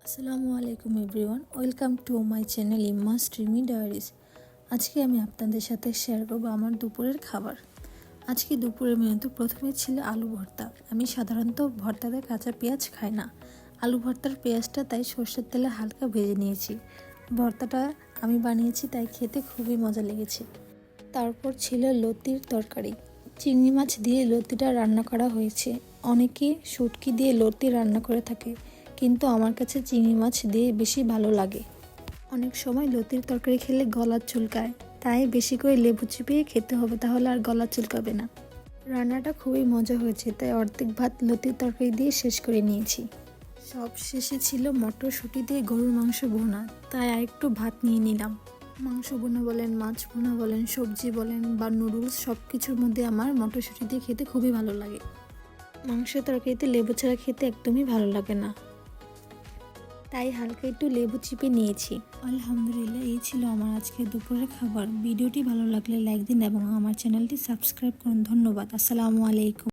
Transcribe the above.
আসসালামু আলাইকুম everyone, welcome to my channel Imma's dreamy diaries. আজকে আমি আপনাদের সাথে শেয়ার করবো আমার দুপুরের খাবার। আজকে দুপুরের মেনুতে প্রথমে ছিল আলু ভর্তা। আমি সাধারণত ভর্তাতে কাঁচা পেঁয়াজ খাই না। আলু ভর্তার পেঁয়াজটা তাই সর্ষের তেলে হালকা ভেজে নিয়েছি। ভর্তাটা আমি বানিয়েছি, তাই খেতে খুবই মজা লেগেছে। তারপর ছিল লতির তরকারি। চিংড়ি মাছ দিয়ে লতিটা রান্না করা হয়েছে। অনেকে শুটকি দিয়ে লতি রান্না করে থাকে, কিন্তু আমার কাছে চিংড়ি মাছ দিয়ে বেশি ভালো লাগে। অনেক সময় লতির তরকারি খেলে গলা চুলকায়, তাই বেশি করে লেবু চিপিয়ে খেতে হবে, তাহলে আর গলা চুলকাবে না। রান্নাটা খুবই মজা হয়েছে, তাই অর্ধেক ভাত লতির তরকারি দিয়ে শেষ করে নিয়েছি। সব শেষে ছিল মটরশুঁটি দিয়ে গরুর মাংস ভুনা, তাই আরেকটু ভাত নিয়ে নিলাম। মাংস ভুনা বলেন, মাছ ভুনা বলেন, সবজি বলেন বা নুডলস, সব কিছুর মধ্যে আমার মটরশুঁটি দিয়ে খেতে খুবই ভালো লাগে। মাংসের তরকারিতে লেবু ছাড়া খেতে একদমই ভালো লাগে না, তাই হালকা একটু লেবু চিপে নিয়েছি। আলহামদুলিল্লাহ, এই ছিল আমার আজকে দুপুরের খাবার। ভিডিওটি ভালো লাগলে লাইক দিন এবং আমার চ্যানেলটি সাবস্ক্রাইব করুন। ধন্যবাদ। আসসালামু আলাইকুম।